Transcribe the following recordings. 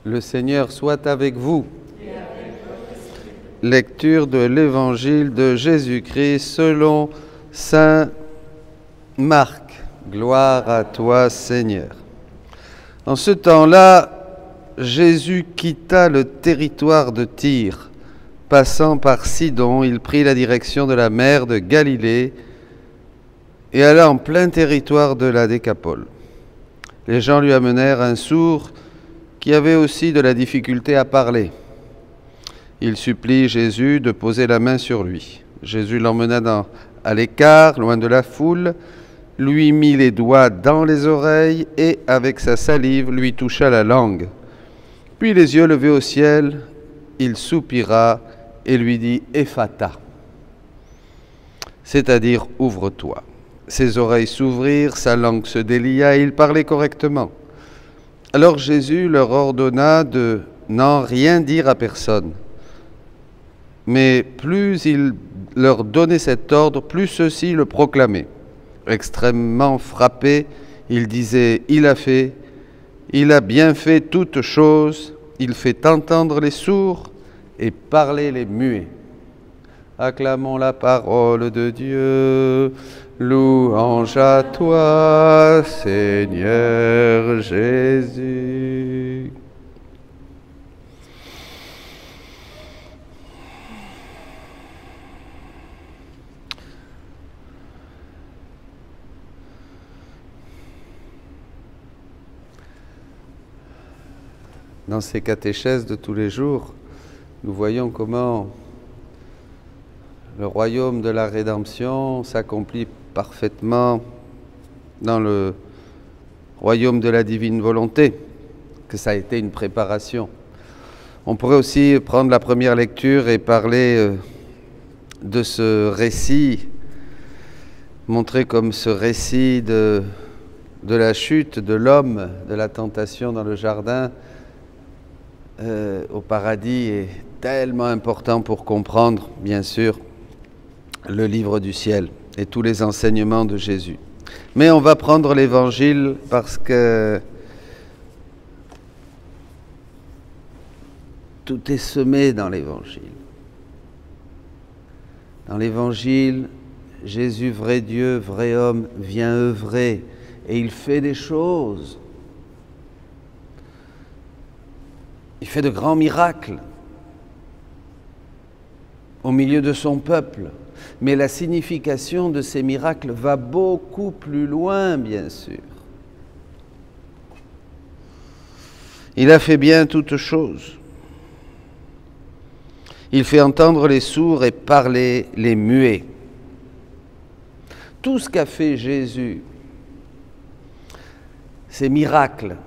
Le Seigneur soit avec vous. Lecture de l'Évangile de Jésus-Christ selon saint Marc. Gloire à toi, Seigneur. En ce temps-là, Jésus quitta le territoire de Tyr. Passant par Sidon, il prit la direction de la mer de Galilée et alla en plein territoire de la Décapole. Les gens lui amenèrent un sourd qui avait aussi de la difficulté à parler. Il supplie Jésus de poser la main sur lui. Jésus l'emmena à l'écart, loin de la foule, lui mit les doigts dans les oreilles et, avec sa salive, lui toucha la langue. Puis, les yeux levés au ciel, il soupira et lui dit « Ephata », c'est-à-dire « ouvre-toi ». Ses oreilles s'ouvrirent, sa langue se délia et il parlait correctement. Alors Jésus leur ordonna de n'en rien dire à personne. Mais plus il leur donnait cet ordre, plus ceux-ci le proclamaient. Extrêmement frappé, il disait « Il a bien fait toutes choses, il fait entendre les sourds et parler les muets. » Acclamons la parole de Dieu. Louange à toi, Seigneur Jésus. Dans ces catéchèses de tous les jours, nous voyons comment le royaume de la rédemption s'accomplit parfaitement dans le royaume de la divine volonté, que ça a été une préparation. On pourrait aussi prendre la première lecture et parler de ce récit, montrer comme ce récit de la chute de l'homme, de la tentation dans le jardin au paradis est tellement important pour comprendre, bien sûr, le livre du ciel et tous les enseignements de Jésus. Mais on va prendre l'Évangile parce que tout est semé dans l'Évangile. Dans l'Évangile, Jésus, vrai Dieu, vrai homme, vient œuvrer et il fait des choses. Il fait de grands miracles au milieu de son peuple. Mais la signification de ces miracles va beaucoup plus loin, bien sûr. Il a fait bien toutes choses. Il fait entendre les sourds et parler les muets. Tout ce qu'a fait Jésus, ces miracles,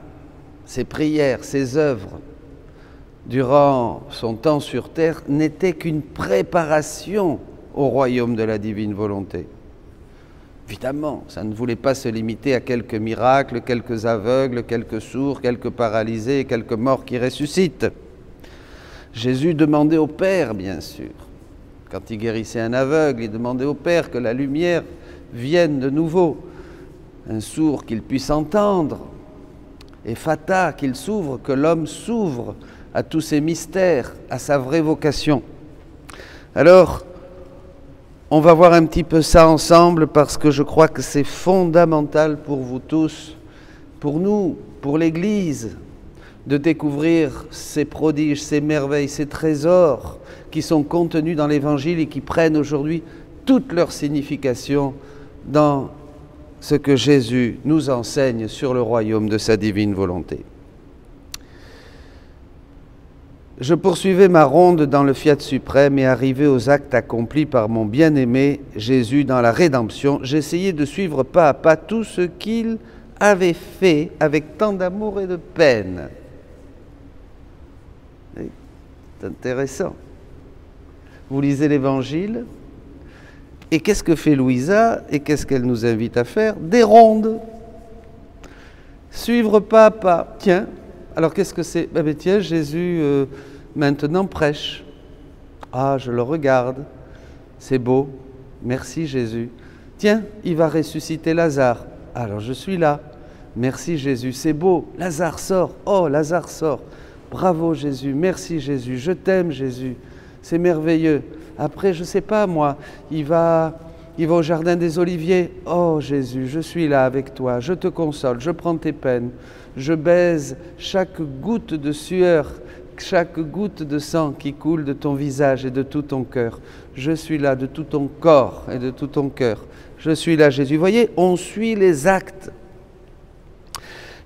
ces prières, ces œuvres, durant son temps sur terre, n'était qu'une préparation au royaume de la divine volonté. Évidemment, ça ne voulait pas se limiter à quelques miracles, quelques aveugles, quelques sourds, quelques paralysés, quelques morts qui ressuscitent. Jésus demandait au Père, bien sûr. Quand il guérissait un aveugle, il demandait au Père que la lumière vienne de nouveau. Un sourd qu'il puisse entendre. Ephata, qu'il s'ouvre, que l'homme s'ouvre à tous ces mystères, à sa vraie vocation. Alors, on va voir un petit peu ça ensemble parce que je crois que c'est fondamental pour vous tous, pour nous, pour l'Église, de découvrir ces prodiges, ces merveilles, ces trésors qui sont contenus dans l'Évangile et qui prennent aujourd'hui toute leur signification dans ce que Jésus nous enseigne sur le royaume de sa divine volonté. Je poursuivais ma ronde dans le Fiat suprême et arrivé aux actes accomplis par mon bien-aimé Jésus dans la rédemption, j'essayais de suivre pas à pas tout ce qu'il avait fait avec tant d'amour et de peine. C'est intéressant. Vous lisez l'Évangile et qu'est-ce que fait Louisa et qu'est-ce qu'elle nous invite à faire? Des rondes. Suivre pas à pas. Tiens. Alors qu'est-ce que c'est? Tiens, Jésus maintenant prêche. Ah, je le regarde, c'est beau, merci Jésus. Tiens, il va ressusciter Lazare. Alors je suis là, merci Jésus, c'est beau, Lazare sort, oh Lazare sort. bravo Jésus, merci Jésus, je t'aime Jésus, c'est merveilleux. Après, je ne sais pas moi, il va au jardin des Oliviers. Oh Jésus, je suis là avec toi, je te console, je prends tes peines, je baise chaque goutte de sueur, chaque goutte de sang qui coule de ton visage et de tout ton cœur. Je suis là de tout ton corps et de tout ton cœur. Je suis là Jésus. Vous voyez, on suit les actes.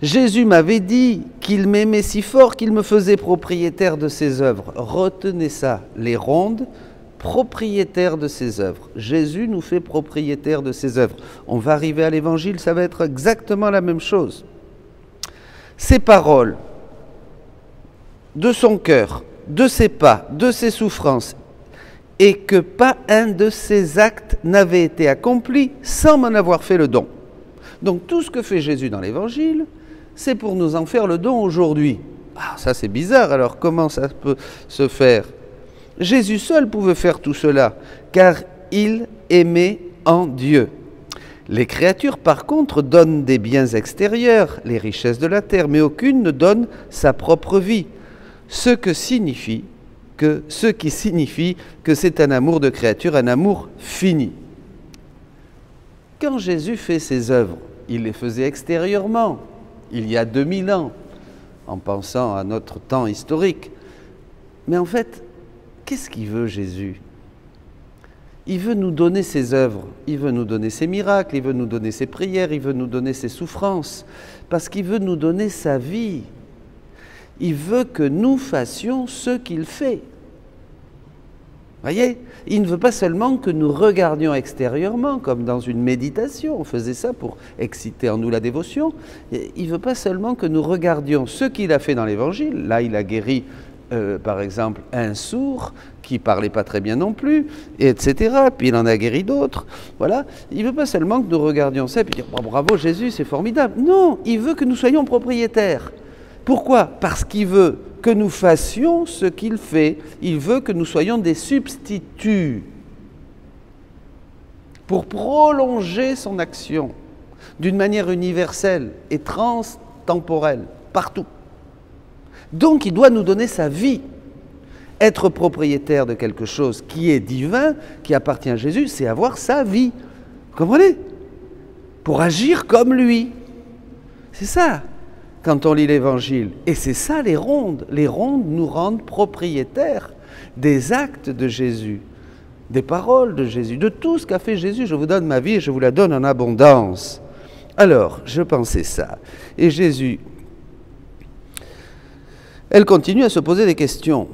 Jésus m'avait dit qu'il m'aimait si fort qu'il me faisait propriétaire de ses œuvres. Retenez ça, les rondes, propriétaire de ses œuvres. Jésus nous fait propriétaire de ses œuvres. On va arriver à l'évangile, ça va être exactement la même chose. Ses paroles, de son cœur, de ses pas, de ses souffrances, et que pas un de ses actes n'avait été accompli sans m'en avoir fait le don. Donc tout ce que fait Jésus dans l'évangile, c'est pour nous en faire le don aujourd'hui. Ah, ça c'est bizarre, alors comment ça peut se faire? Jésus seul pouvait faire tout cela, car il aimait en Dieu. Les créatures, par contre, donnent des biens extérieurs, les richesses de la terre, mais aucune ne donne sa propre vie. Ce qui signifie que c'est un amour de créature, un amour fini. Quand Jésus fait ses œuvres, il les faisait extérieurement, il y a 2000 ans, en pensant à notre temps historique. Mais en fait, qu'est-ce qu'il veut Jésus? Il veut nous donner ses œuvres, il veut nous donner ses miracles, il veut nous donner ses prières, il veut nous donner ses souffrances, parce qu'il veut nous donner sa vie. Il veut que nous fassions ce qu'il fait. Voyez, il ne veut pas seulement que nous regardions extérieurement, comme dans une méditation, on faisait ça pour exciter en nous la dévotion. Il ne veut pas seulement que nous regardions ce qu'il a fait dans l'Évangile. Là, il a guéri, par exemple, un sourd qui ne parlait pas très bien non plus, etc. Puis il en a guéri d'autres. Voilà. Il ne veut pas seulement que nous regardions ça et puis dire oh, bravo Jésus, c'est formidable. Non, il veut que nous soyons propriétaires. Pourquoi? Parce qu'il veut que nous fassions ce qu'il fait. Il veut que nous soyons des substituts pour prolonger son action d'une manière universelle et transtemporelle, partout. Donc il doit nous donner sa vie. Être propriétaire de quelque chose qui est divin, qui appartient à Jésus, c'est avoir sa vie. Vous comprenez? Pour agir comme lui. C'est ça. Quand on lit l'Évangile. Et c'est ça les rondes. Les rondes nous rendent propriétaires des actes de Jésus, des paroles de Jésus, de tout ce qu'a fait Jésus. Je vous donne ma vie et je vous la donne en abondance. Alors, je pensais ça. Et Jésus, elle continue à se poser des questions.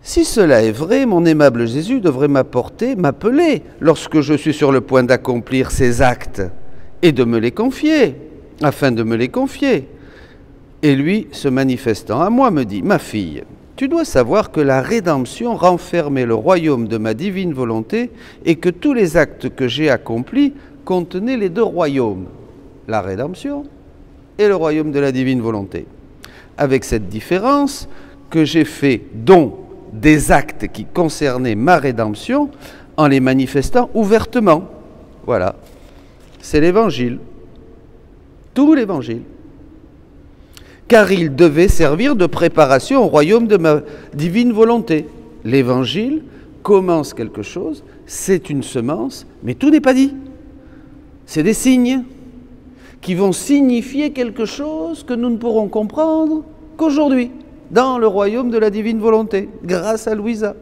Si cela est vrai, mon aimable Jésus devrait m'appeler lorsque je suis sur le point d'accomplir ces actes et de me les confier, afin de me les confier. Et lui, se manifestant à moi, me dit « Ma fille, tu dois savoir que la rédemption renfermait le royaume de ma divine volonté et que tous les actes que j'ai accomplis contenaient les deux royaumes, la rédemption et le royaume de la divine volonté. Avec cette différence que j'ai fait don des actes qui concernaient ma rédemption en les manifestant ouvertement. » Voilà. C'est l'Évangile, tout l'Évangile. Car il devait servir de préparation au royaume de ma divine volonté. L'Évangile commence quelque chose, c'est une semence, mais tout n'est pas dit. C'est des signes qui vont signifier quelque chose que nous ne pourrons comprendre qu'aujourd'hui, dans le royaume de la divine volonté, grâce à Louisa.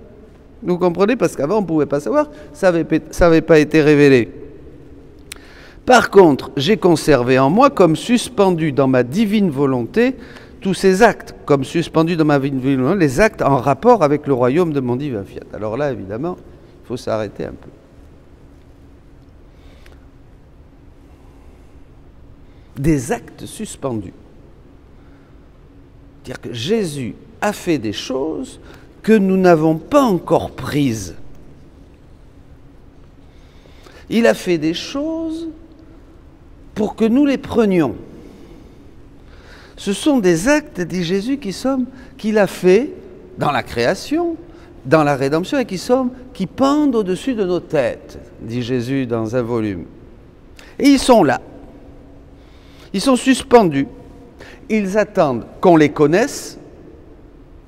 Vous comprenez? Parce qu'avant, on ne pouvait pas savoir, ça n'avait pas été révélé. Par contre, j'ai conservé en moi, comme suspendu dans ma divine volonté, tous ces actes, comme suspendus dans ma divine volonté, les actes en rapport avec le royaume de mon divin fiat. Alors là, évidemment, il faut s'arrêter un peu. Des actes suspendus. C'est-à-dire que Jésus a fait des choses que nous n'avons pas encore prises. Il a fait des choses pour que nous les prenions. Ce sont des actes, dit Jésus, qu'il a fait dans la création, dans la rédemption, et qui pendent au-dessus de nos têtes, dit Jésus dans un volume. Et ils sont là. Ils sont suspendus. Ils attendent qu'on les connaisse,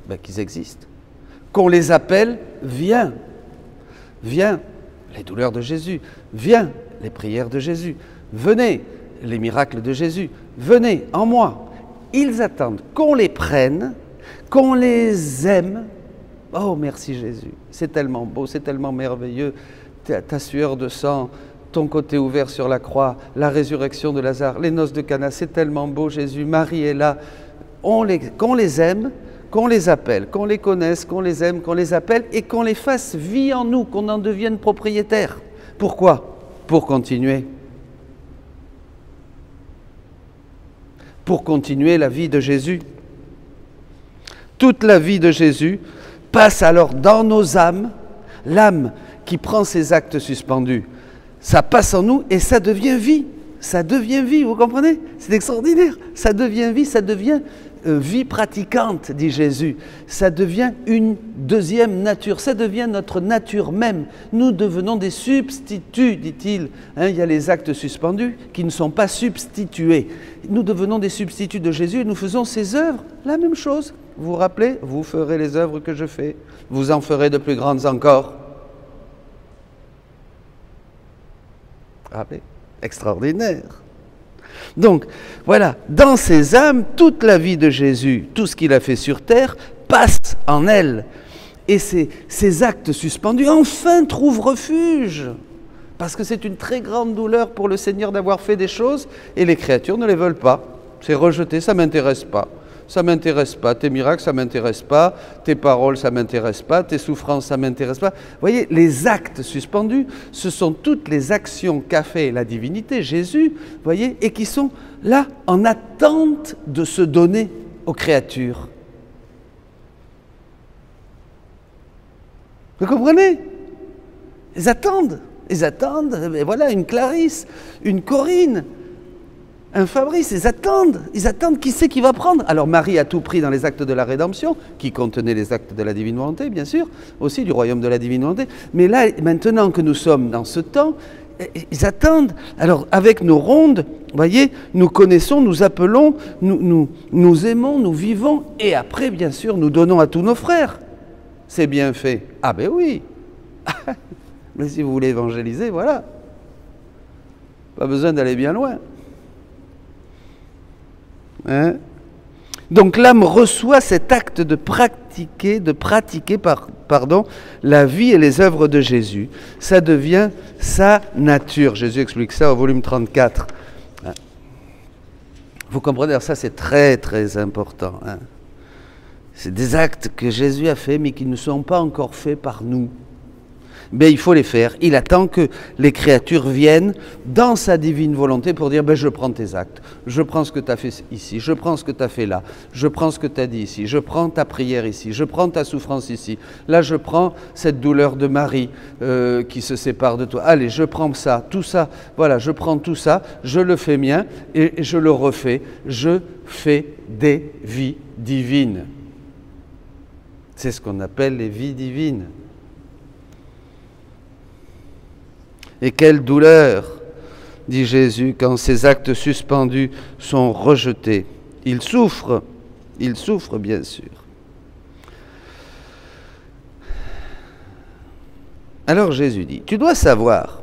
ben, qu'ils existent, qu'on les appelle, viens, viens, les douleurs de Jésus, viens, les prières de Jésus, venez, les miracles de Jésus, venez en moi. Ils attendent qu'on les prenne, qu'on les aime. Oh, merci Jésus, c'est tellement beau, c'est tellement merveilleux, ta sueur de sang, ton côté ouvert sur la croix, la résurrection de Lazare, les noces de Cana, c'est tellement beau Jésus, Marie est là. Qu'on les aime, qu'on les appelle, qu'on les connaisse, qu'on les aime, qu'on les appelle et qu'on les fasse vie en nous, qu'on en devienne propriétaire. Pourquoi? Pour continuer. Pour continuer la vie de Jésus. Toute la vie de Jésus passe alors dans nos âmes, l'âme qui prend ses actes suspendus. Ça passe en nous et ça devient vie. Ça devient vie, vous comprenez? C'est extraordinaire. Ça devient vie, ça devient vie pratiquante, dit Jésus. Ça devient une deuxième nature. Ça devient notre nature même. Nous devenons des substituts, dit-il. Hein, il y a les actes suspendus qui ne sont pas substitués. Nous devenons des substituts de Jésus et nous faisons ses œuvres. La même chose. Vous vous rappelez? Vous ferez les œuvres que je fais. Vous en ferez de plus grandes encore. Rappelez? Extraordinaire. Donc, voilà, dans ces âmes, toute la vie de Jésus, tout ce qu'il a fait sur terre, passe en elles. Et ces actes suspendus, enfin, trouvent refuge. Parce que c'est une très grande douleur pour le Seigneur d'avoir fait des choses, et les créatures ne les veulent pas. C'est rejeté, ça ne m'intéresse pas. Ça ne m'intéresse pas, tes miracles, ça ne m'intéresse pas, tes paroles, ça ne m'intéresse pas, tes souffrances, ça ne m'intéresse pas. Vous voyez, les actes suspendus, ce sont toutes les actions qu'a fait la divinité, Jésus, vous voyez, et qui sont là en attente de se donner aux créatures. Vous comprenez? Ils attendent, et voilà, une Clarisse, une Corinne, un Fabrice, ils attendent qui c'est qui va prendre. Alors Marie a tout pris dans les actes de la rédemption, qui contenaient les actes de la divine volonté, bien sûr, aussi du royaume de la divine volonté. Mais là, maintenant que nous sommes dans ce temps, ils attendent. Alors avec nos rondes, vous voyez, nous connaissons, nous appelons, nous aimons, nous vivons, et après, bien sûr, nous donnons à tous nos frères. C'est bien fait. Ah ben oui. Mais si vous voulez évangéliser, voilà. Pas besoin d'aller bien loin. Hein? Donc l'âme reçoit cet acte de pratiquer la vie et les œuvres de Jésus. Ça devient sa nature. Jésus explique ça au volume 34. Vous comprenez? Alors ça c'est très très important. Hein? C'est des actes que Jésus a faits mais qui ne sont pas encore faits par nous. Mais il faut les faire. Il attend que les créatures viennent dans sa divine volonté pour dire, je prends tes actes, je prends ce que tu as fait ici, je prends ce que tu as fait là, je prends ce que tu as dit ici, je prends ta prière ici, je prends ta souffrance ici, là je prends cette douleur de Marie qui se sépare de toi, allez je prends ça, tout ça, voilà, je prends tout ça, je le fais mien et je le refais, je fais des vies divines. C'est ce qu'on appelle les vies divines. Et quelle douleur, dit Jésus, quand ces actes suspendus sont rejetés. Il souffre bien sûr. Alors Jésus dit, tu dois savoir,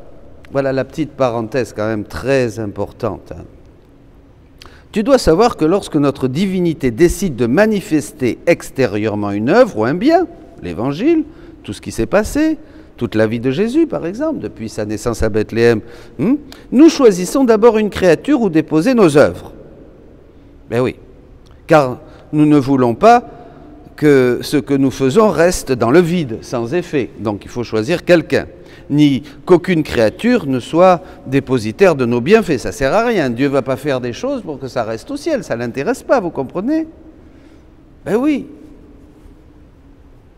voilà la petite parenthèse quand même très importante, hein. Tu dois savoir que lorsque notre divinité décide de manifester extérieurement une œuvre ou un bien, l'évangile, tout ce qui s'est passé, toute la vie de Jésus, par exemple, depuis sa naissance à Bethléem, nous choisissons d'abord une créature où déposer nos œuvres. Ben oui, car nous ne voulons pas que ce que nous faisons reste dans le vide, sans effet. Donc il faut choisir quelqu'un, ni qu'aucune créature ne soit dépositaire de nos bienfaits. Ça ne sert à rien. Dieu ne va pas faire des choses pour que ça reste au ciel. Ça ne l'intéresse pas, vous comprenez? Ben oui.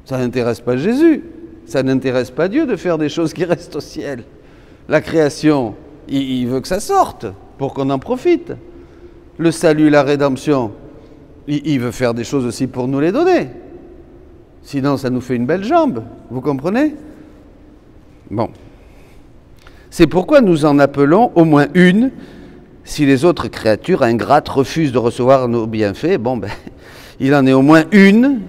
Ça n'intéresse pas Jésus. Ça n'intéresse pas Dieu de faire des choses qui restent au ciel. La création, il veut que ça sorte pour qu'on en profite. Le salut, la rédemption, il veut faire des choses aussi pour nous les donner. Sinon, ça nous fait une belle jambe. Vous comprenez? Bon. C'est pourquoi nous en appelons au moins une, si les autres créatures ingrates refusent de recevoir nos bienfaits, bon ben, il en est au moins une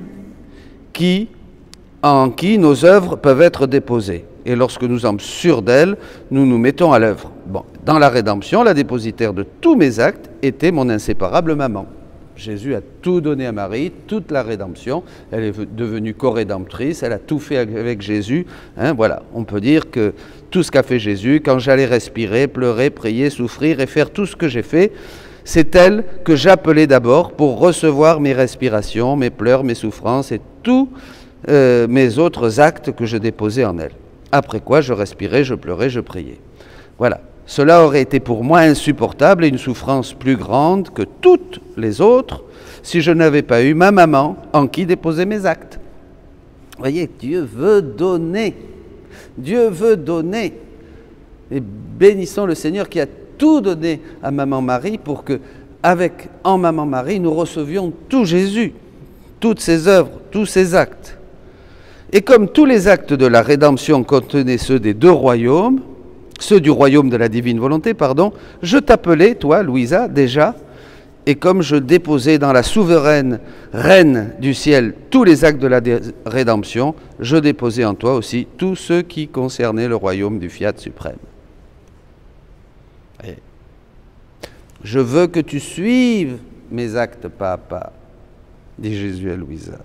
en qui nos œuvres peuvent être déposées. Et lorsque nous sommes sûrs d'elle, nous nous mettons à l'œuvre. Bon, dans la rédemption, la dépositaire de tous mes actes était mon inséparable maman. Jésus a tout donné à Marie, toute la rédemption. Elle est devenue co-rédemptrice, elle a tout fait avec Jésus. Hein, voilà, on peut dire que tout ce qu'a fait Jésus, quand j'allais respirer, pleurer, prier, souffrir et faire tout ce que j'ai fait, c'est elle que j'appelais d'abord pour recevoir mes respirations, mes pleurs, mes souffrances et tous mes autres actes que je déposais en elle. Après quoi, je respirais, je pleurais, je priais. Voilà. Cela aurait été pour moi insupportable et une souffrance plus grande que toutes les autres si je n'avais pas eu ma maman en qui déposer mes actes. Vous voyez, Dieu veut donner. Dieu veut donner. Et bénissons le Seigneur qui a tout donné à Maman Marie pour que, en Maman Marie, nous recevions tout Jésus, toutes ses œuvres, tous ses actes. Et comme tous les actes de la rédemption contenaient ceux des deux royaumes, ceux du royaume de la divine volonté, pardon, je t'appelais, toi, Louisa, déjà, et comme je déposais dans la souveraine reine du ciel tous les actes de la rédemption, je déposais en toi aussi tous ceux qui concernaient le royaume du Fiat suprême. Et je veux que tu suives mes actes pas à pas, dit Jésus à Louisa.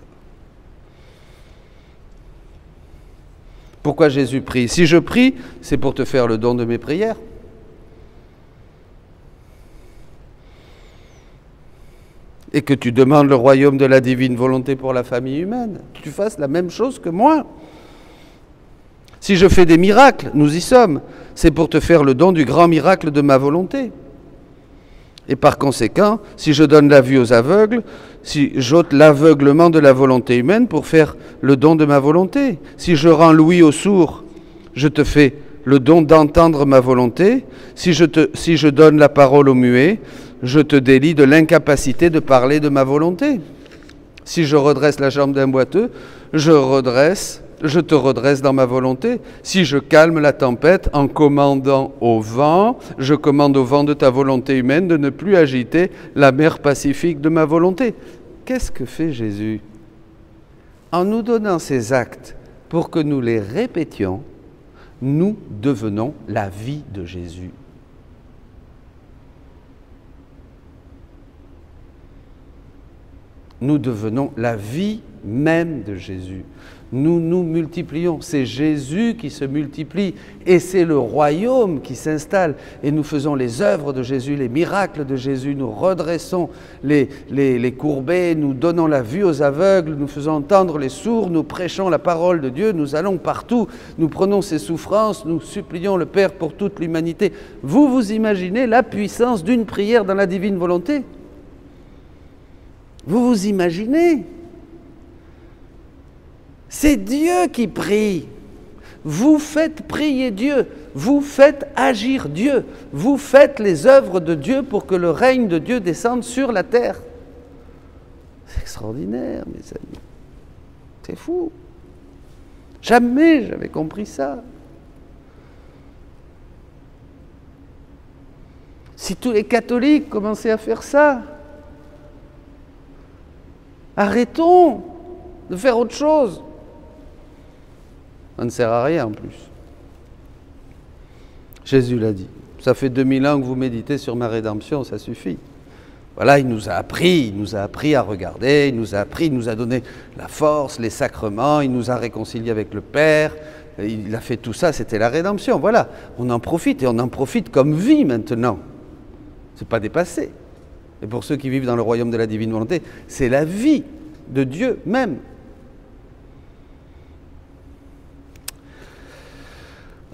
Pourquoi Jésus prie? Si je prie, c'est pour te faire le don de mes prières. Et que tu demandes le royaume de la divine volonté pour la famille humaine. Que tu fasses la même chose que moi. Si je fais des miracles, nous y sommes, c'est pour te faire le don du grand miracle de ma volonté. Et par conséquent, si je donne la vue aux aveugles, si j'ôte l'aveuglement de la volonté humaine pour faire le don de ma volonté, si je rends l'ouïe aux sourds, je te fais le don d'entendre ma volonté, si je donne la parole aux muets, je te délie de l'incapacité de parler de ma volonté. Si je redresse la jambe d'un boiteux, je te redresse dans ma volonté. Si je calme la tempête en commandant au vent, je commande au vent de ta volonté humaine de ne plus agiter la mer Pacifique de ma volonté. Qu'est-ce que fait Jésus? En nous donnant ces actes pour que nous les répétions, nous devenons la vie de Jésus. Nous devenons la vie même de Jésus. Nous nous multiplions. C'est Jésus qui se multiplie et c'est le royaume qui s'installe. Et nous faisons les œuvres de Jésus, les miracles de Jésus. Nous redressons les courbés, nous donnons la vue aux aveugles, nous faisons entendre les sourds, nous prêchons la parole de Dieu, nous allons partout, nous prenons ses souffrances, nous supplions le Père pour toute l'humanité. Vous vous imaginez la puissance d'une prière dans la divine volonté? Vous vous imaginez? C'est Dieu qui prie. Vous faites prier Dieu. Vous faites agir Dieu. Vous faites les œuvres de Dieu pour que le règne de Dieu descende sur la terre. C'est extraordinaire, mes amis. C'est fou. Jamais j'avais compris ça. Si tous les catholiques commençaient à faire ça, arrêtons de faire autre chose. Ça ne sert à rien en plus. Jésus l'a dit. Ça fait 2000 ans que vous méditez sur ma rédemption, ça suffit. Voilà, il nous a appris à regarder, il nous a donné la force, les sacrements, il nous a réconciliés avec le Père, il a fait tout ça, c'était la rédemption. Voilà, on en profite et on en profite comme vie maintenant. C'est pas dépassé. Et pour ceux qui vivent dans le royaume de la divine volonté, c'est la vie de Dieu même.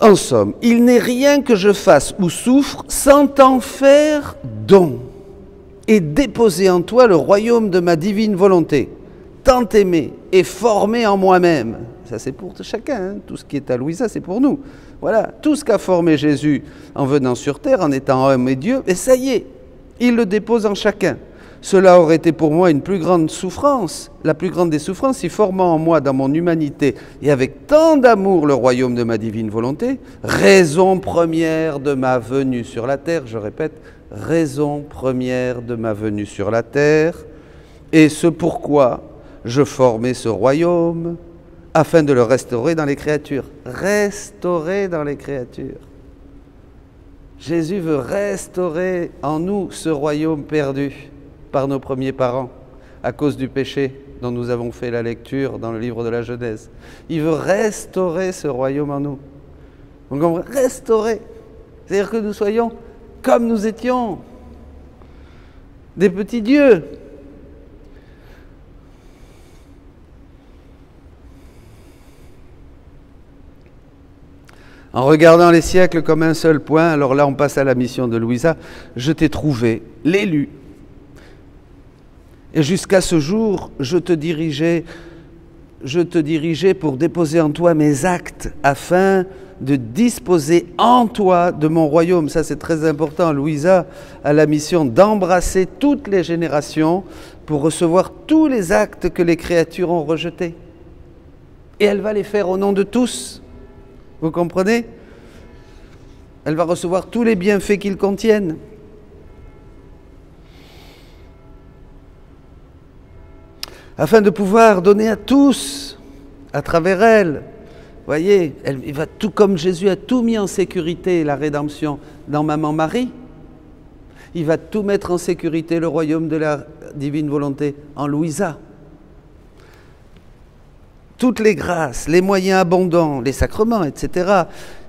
En somme, il n'est rien que je fasse ou souffre sans t'en faire don et déposer en toi le royaume de ma divine volonté, tant aimé et formé en moi-même. Ça c'est pour chacun, hein. Tout ce qui est à Louisa, c'est pour nous. Voilà, tout ce qu'a formé Jésus en venant sur terre, en étant homme et Dieu, et ça y est, il le dépose en chacun. Cela aurait été pour moi une plus grande souffrance, la plus grande des souffrances, si formant en moi, dans mon humanité, et avec tant d'amour le royaume de ma divine volonté, raison première de ma venue sur la terre, je répète, raison première de ma venue sur la terre, et ce pourquoi je formais ce royaume, afin de le restaurer dans les créatures. Restaurer dans les créatures. Jésus veut restaurer en nous ce royaume perdu par nos premiers parents, à cause du péché dont nous avons fait la lecture dans le livre de la Genèse. Il veut restaurer ce royaume en nous. Donc on veut restaurer, c'est-à-dire que nous soyons comme nous étions, des petits dieux. En regardant les siècles comme un seul point, alors là on passe à la mission de Louisa, je t'ai trouvé, l'élu. Et jusqu'à ce jour, je te dirigeais pour déposer en toi mes actes, afin de disposer en toi de mon royaume. Ça c'est très important. Louisa a la mission d'embrasser toutes les générations pour recevoir tous les actes que les créatures ont rejetés. Et elle va les faire au nom de tous. Vous comprenez? Elle va recevoir tous les bienfaits qu'ils contiennent. Afin de pouvoir donner à tous, à travers elle. Voyez, il va tout comme Jésus a tout mis en sécurité, la rédemption, dans Maman Marie. Il va tout mettre en sécurité, le royaume de la divine volonté, en Louisa. Toutes les grâces, les moyens abondants, les sacrements, etc.,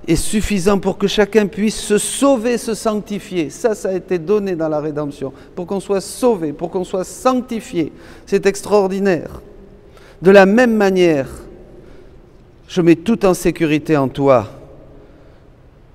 est suffisant pour que chacun puisse se sauver, se sanctifier. Ça a été donné dans la rédemption, pour qu'on soit sauvé, pour qu'on soit sanctifié. C'est extraordinaire. De la même manière, je mets tout en sécurité en toi.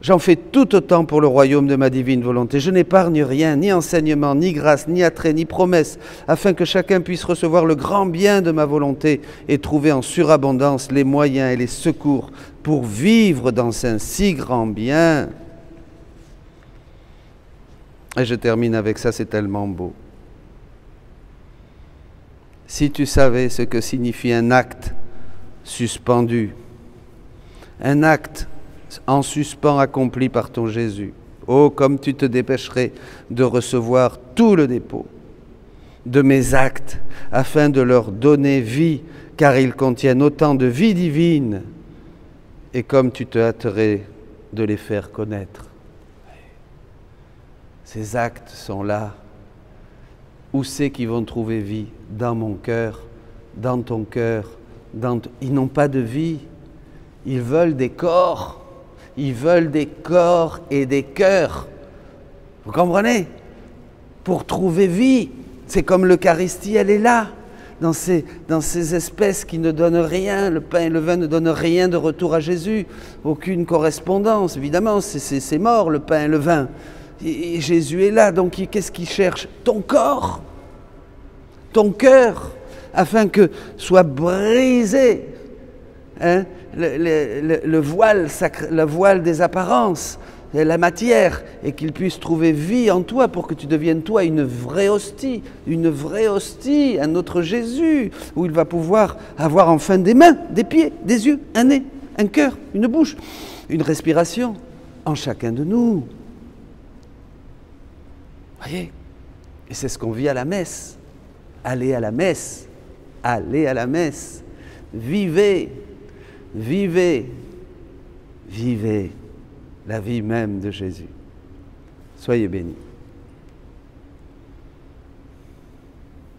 J'en fais tout autant pour le royaume de ma divine volonté. Je n'épargne rien, ni enseignement, ni grâce, ni attrait, ni promesse, afin que chacun puisse recevoir le grand bien de ma volonté et trouver en surabondance les moyens et les secours pour vivre dans un si grand bien. Et je termine avec ça, c'est tellement beau. Si tu savais ce que signifie un acte suspendu, un acte en suspens accompli par ton Jésus. Oh, comme tu te dépêcherais de recevoir tout le dépôt de mes actes, afin de leur donner vie, car ils contiennent autant de vie divine, et comme tu te hâterais de les faire connaître. Ces actes sont là. Où c'est qu'ils vont trouver vie? Dans mon cœur, dans ton cœur. Ils n'ont pas de vie. Ils veulent des corps. Ils veulent des corps et des cœurs. Vous comprenez? Pour trouver vie. C'est comme l'Eucharistie, elle est là. Dans ces espèces qui ne donnent rien. Le pain et le vin ne donnent rien de retour à Jésus. Aucune correspondance. Évidemment, c'est mort, le pain et le vin. Et Jésus est là. Donc, qu'est-ce qu'il cherche? Ton corps. Ton cœur. Afin que soit brisé le voile des apparences, la matière, et qu'il puisse trouver vie en toi pour que tu deviennes toi une vraie hostie, un autre Jésus, où il va pouvoir avoir enfin des mains, des pieds, des yeux, un nez, un cœur, une bouche, une respiration en chacun de nous. Voyez? Et c'est ce qu'on vit à la messe. Allez à la messe, allez à la messe, vivez. Vivez, vivez la vie même de Jésus. Soyez bénis.